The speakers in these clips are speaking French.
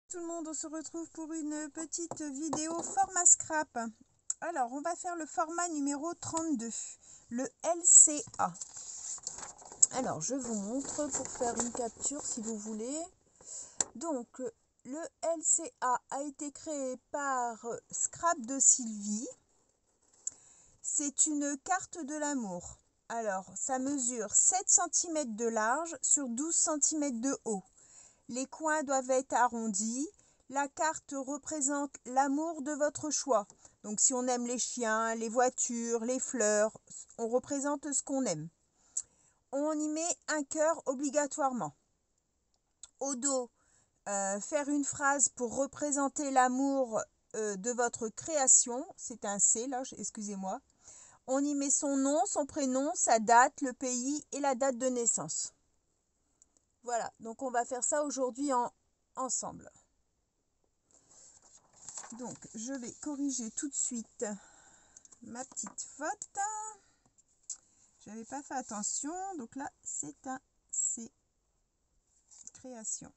Tout le monde, on se retrouve pour une petite vidéo format scrap. Alors, on va faire le format numéro 32, le LCA. Alors, je vous montre pour faire une capture si vous voulez. Donc, le LCA a été créé par Scrap de Sylvie. C'est une carte de l'amour. Alors, ça mesure 7 cm de large sur 12 cm de haut. Les coins doivent être arrondis. La carte représente l'amour de votre choix. Donc si on aime les chiens, les voitures, les fleurs, on représente ce qu'on aime. On y met un cœur obligatoirement. Au dos, faire une phrase pour représenter l'amour de votre création. C'est un C là, excusez-moi. On y met son nom, son prénom, sa date, le pays et la date de naissance. Voilà, donc on va faire ça aujourd'hui ensemble. Donc, je vais corriger tout de suite ma petite faute. Je n'avais pas fait attention. Donc là, c'est un C. Création.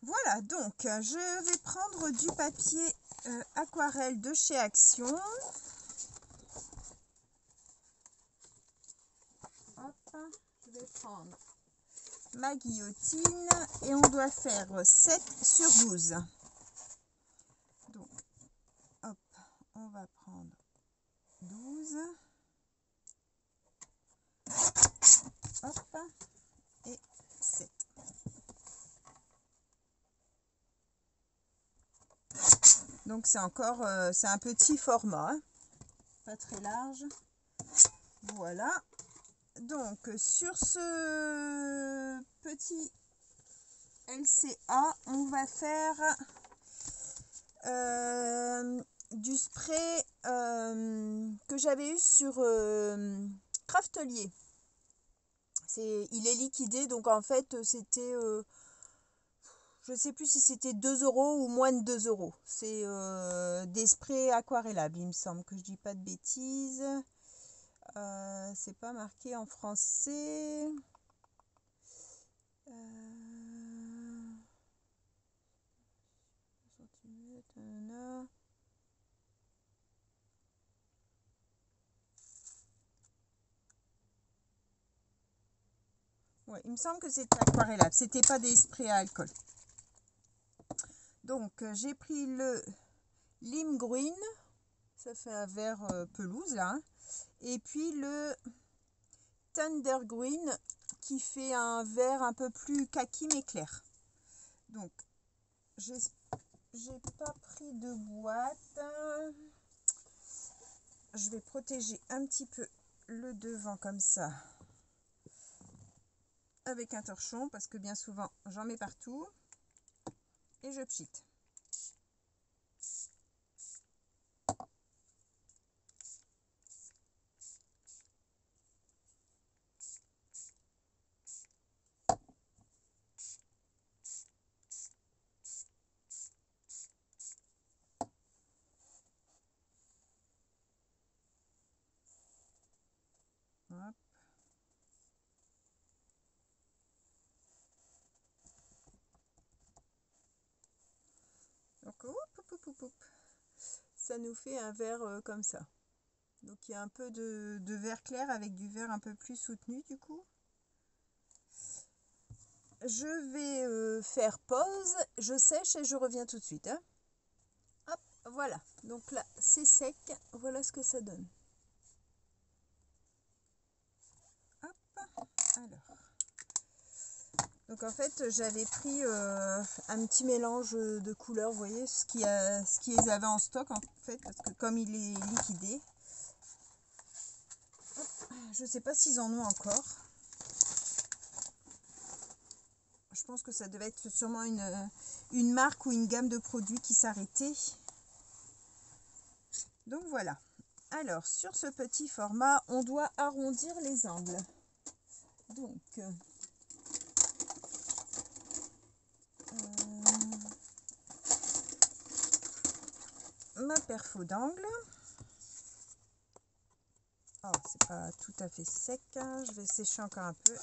Voilà, donc je vais prendre du papier aquarelle de chez Action. Hop, je vais prendre ma guillotine et on doit faire 7 sur 12. Donc, hop, on va prendre 12. Hop, et 7. Donc c'est encore, c'est un petit format, hein, pas très large. Voilà. Donc sur ce petit LCA, on va faire du spray que j'avais eu sur Craftelier. Il est liquidé, donc en fait c'était, je ne sais plus si c'était 2 € ou moins de 2 €. C'est des sprays aquarellables, il me semble, que je dis pas de bêtises. C'est pas marqué en français. Ouais, il me semble que c'était aquarellable, c'était pas des sprays à alcool. Donc j'ai pris le lime green, ça fait un vert pelouse là, hein. Et puis le thunder green qui fait un vert un peu plus kaki mais clair. Donc j'ai pas pris de boîte. Je vais protéger un petit peu le devant comme ça avec un torchon parce que bien souvent j'en mets partout et je pchite. Hop. Donc ça nous fait un vert comme ça. Donc il y a un peu de vert clair avec du vert un peu plus soutenu du coup. Je vais faire pause, je sèche et je reviens tout de suite, hein. Hop, voilà. Donc là, c'est sec. Voilà ce que ça donne. Hop, alors. Donc en fait, j'avais pris un petit mélange de couleurs, vous voyez, ce qu'ils avaient en stock en fait, parce que comme il est liquidé, je ne sais pas s'ils en ont encore. Je pense que ça devait être sûrement une marque ou une gamme de produits qui s'arrêtait. Donc voilà. Alors, sur ce petit format, on doit arrondir les angles. Donc, ma perfo d'angle. Oh, c'est pas tout à fait sec, hein. Je vais sécher encore un peu.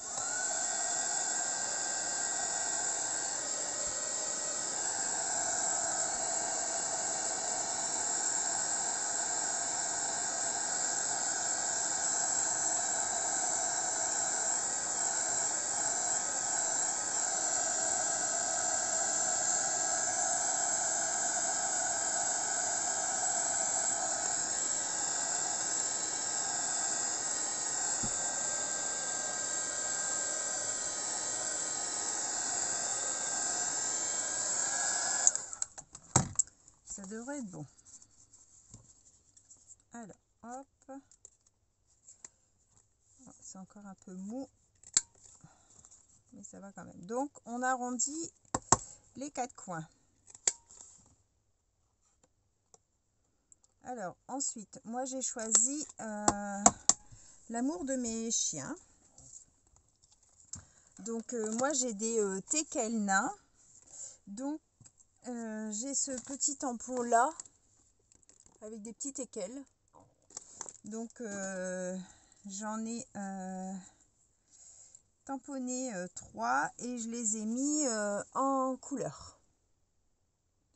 Ça devrait être bon. Alors, hop. C'est encore un peu mou. Mais ça va quand même. Donc, on arrondit les 4 coins. Alors, ensuite, moi, j'ai choisi l'amour de mes chiens. Donc, moi, j'ai des teckels nains. Donc, j'ai ce petit tampon là avec des petits teckels. Donc, j'en ai tamponné 3 et je les ai mis en couleur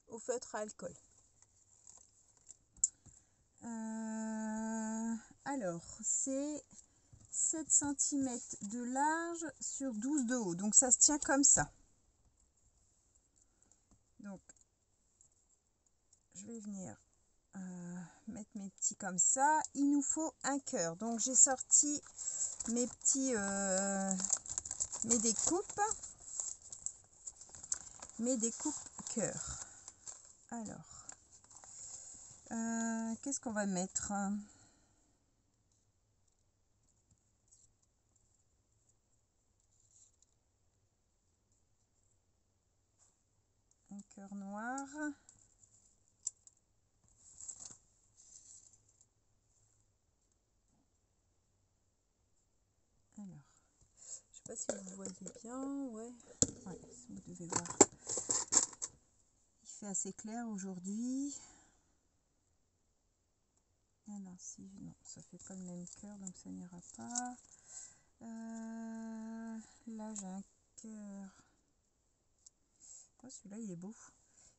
au feutre à alcool. Alors, c'est 7 cm de large sur 12 de haut. Donc, ça se tient comme ça. Donc, je vais venir mettre mes petits comme ça. Il nous faut un cœur. Donc, j'ai sorti mes petits mes découpes cœur. Alors, qu'est-ce qu'on va mettre? Un cœur noir. Alors, je sais pas si vous voyez bien. Ouais, vous devez voir. Il fait assez clair aujourd'hui. Ah non, si, non, ça fait pas le même cœur, donc ça n'ira pas. Là, j'ai un cœur. Oh, celui-là, il est beau.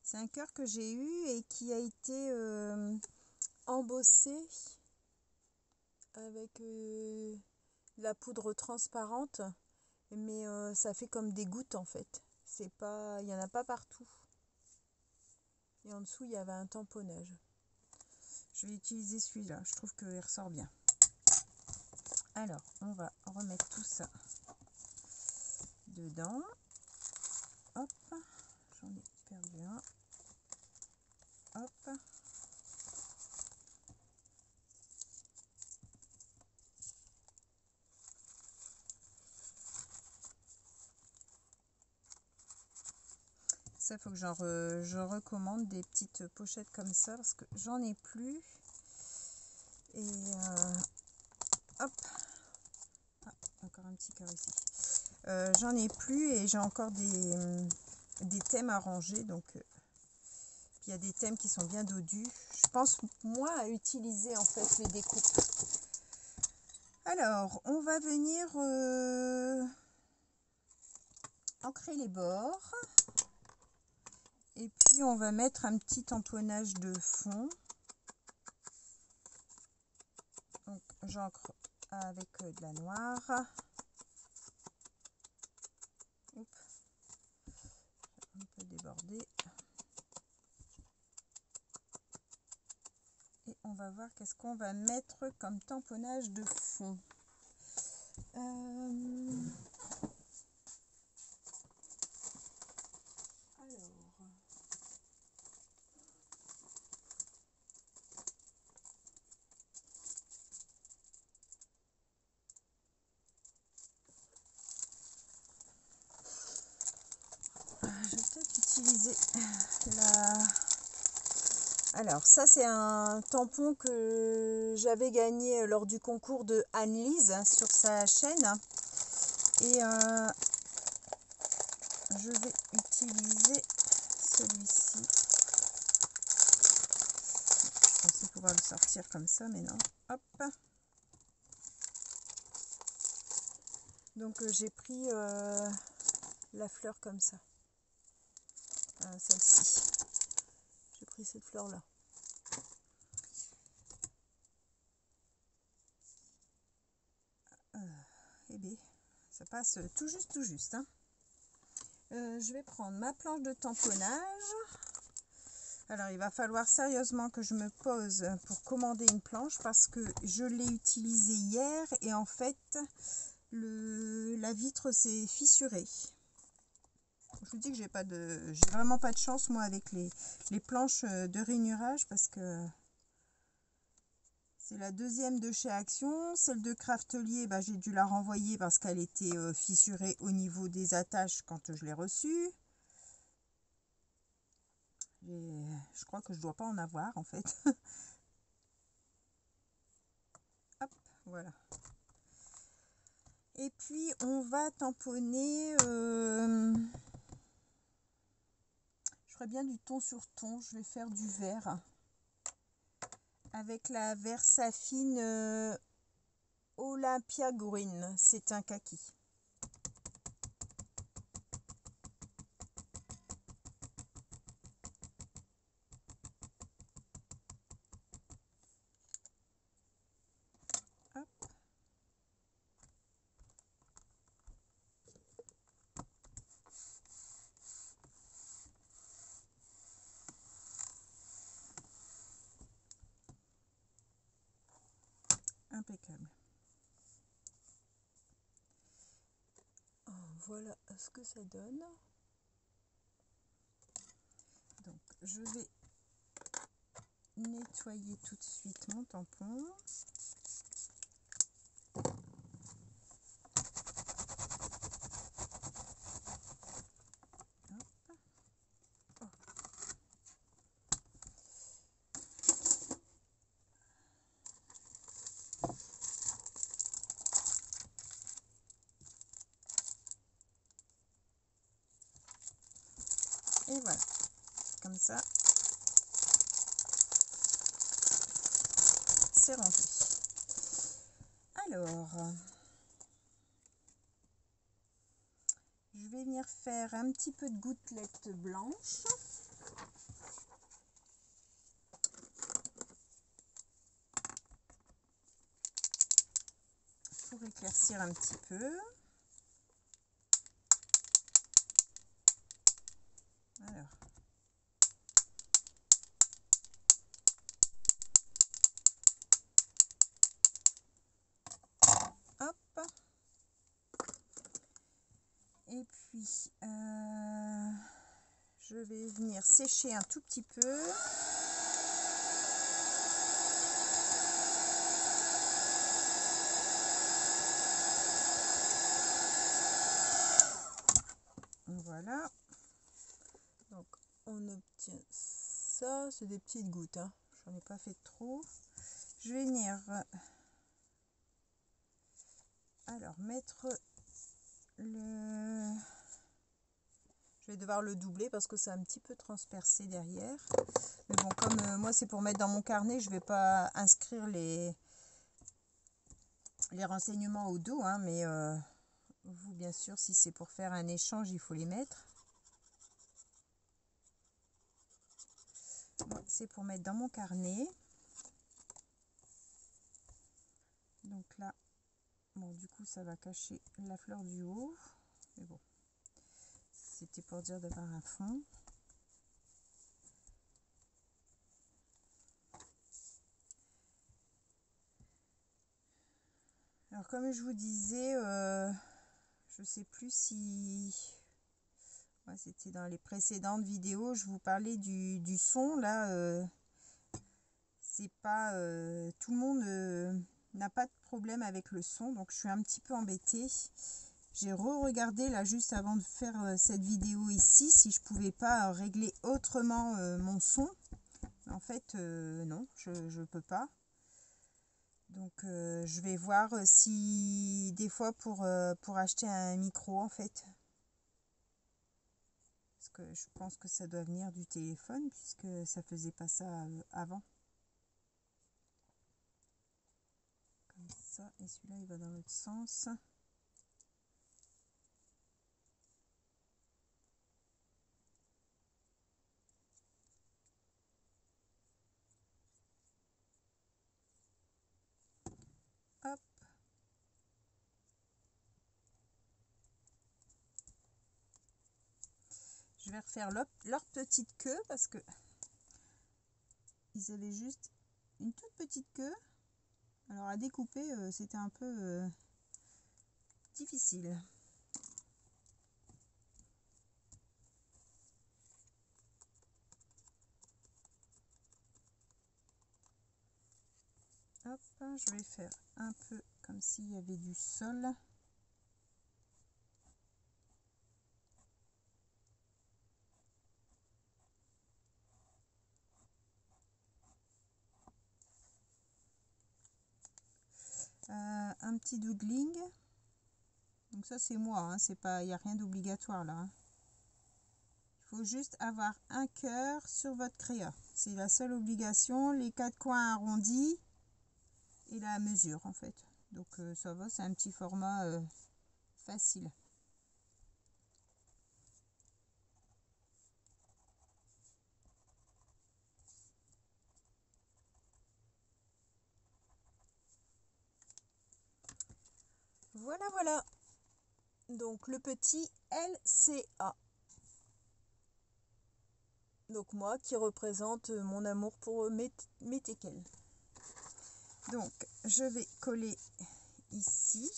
C'est un cœur que j'ai eu et qui a été embossé avec la poudre transparente, mais ça fait comme des gouttes en fait. C'est pas, il n'y en a pas partout. Et en dessous, il y avait un tamponnage. Je vais utiliser celui-là, je trouve qu'il ressort bien. Alors, on va remettre tout ça dedans. Hop, j'en ai perdu un. Hop. Ça, il faut que je recommande des petites pochettes comme ça parce que j'en ai plus. Et hop. Ah, encore un petit cœur ici. J'en ai plus et j'ai encore des thèmes à ranger. Donc, il y a des thèmes qui sont bien dodus. Je pense, moi, à utiliser en fait les découpes. Alors, on va venir ancrer les bords. Et puis, on va mettre un petit tamponnage de fond. Donc, j'encre avec de la noire. Hop. Un peu débordé. Et on va voir qu'est-ce qu'on va mettre comme tamponnage de fond. Je vais peut-être utiliser la... Alors, ça, c'est un tampon que j'avais gagné lors du concours de Anne-Lise sur sa chaîne. Et je vais utiliser celui-ci. Je pensais pouvoir le sortir comme ça, mais non. Hop. Donc, j'ai pris la fleur comme ça. Celle-ci. J'ai pris cette fleur-là. Eh bien, ça passe tout juste. Hein. Je vais prendre ma planche de tamponnage. Alors, il va falloir sérieusement que je me pose pour commander une planche parce que je l'ai utilisée hier et en fait, la vitre s'est fissurée. Je Je vous dis que j'ai vraiment pas de chance moi avec les planches de rainurage, parce que c'est la deuxième de chez Action. Celle de Craftelier, bah, j'ai dû la renvoyer parce qu'elle était fissurée au niveau des attaches quand je l'ai reçue. Je crois que je dois pas en avoir en fait. Hop, voilà. Et puis on va tamponner. Je ferais bien du ton sur ton. Je vais faire du vert avec la Versafine Olympia Green. C'est un kaki. Hop. Impeccable. Voilà ce que ça donne. Donc je vais nettoyer tout de suite mon tampon. Et voilà, comme ça, c'est rangé. Alors, je vais venir faire un petit peu de gouttelettes blanches. Pour éclaircir un petit peu. Alors. Hop. Et puis, je vais venir sécher un tout petit peu. Voilà. Donc, on obtient ça. C'est des petites gouttes, hein. J'en ai pas fait trop. Je vais venir alors mettre le... Je vais devoir le doubler parce que c'est un petit peu transpercé derrière. Mais bon, comme moi c'est pour mettre dans mon carnet, je vais pas inscrire les renseignements au dos, hein, mais vous bien sûr, si c'est pour faire un échange, il faut les mettre. Moi, c'est pour mettre dans mon carnet. Donc là, bon, du coup, ça va cacher la fleur du haut. Mais bon, c'était pour dire d'avoir un fond. Alors, comme je vous disais, je sais plus si... Ouais, c'était dans les précédentes vidéos, je vous parlais du son. Là, c'est pas... tout le monde n'a pas de problème avec le son, donc je suis un petit peu embêtée. J'ai re-regardé là juste avant de faire cette vidéo ici si je pouvais pas régler autrement mon son. En fait, non, je peux pas. Donc je vais voir si des fois pour acheter un micro en fait. Parce que je pense que ça doit venir du téléphone puisque ça faisait pas ça avant. Comme ça, et celui-là il va dans l'autre sens. Hop. Je vais refaire leur petite queue parce que ils avaient juste une toute petite queue. Alors à découper, c'était un peu difficile. Hop, je vais faire un peu comme s'il y avait du sol. Un petit doodling. Donc ça c'est moi, hein, c'est pas, il n'y a rien d'obligatoire là. Hein. Il faut juste avoir un cœur sur votre créa. C'est la seule obligation. Les 4 coins arrondis et la mesure en fait. Donc ça va, c'est un petit format facile. Voilà, voilà. Donc le petit LCA. Donc moi qui représente mon amour pour mes teckels. Donc je vais coller ici.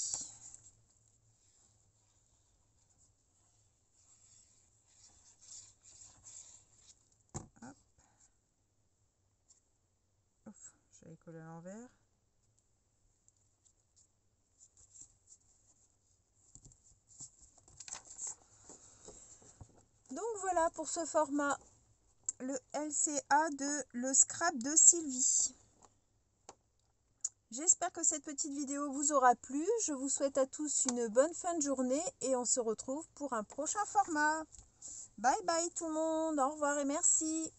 Hop. Ouf, j'avais collé à l'envers. Donc voilà pour ce format, le LCA de le scrap de Sylvie. J'espère que cette petite vidéo vous aura plu. Je vous souhaite à tous une bonne fin de journée et on se retrouve pour un prochain format. Bye bye tout le monde, au revoir et merci.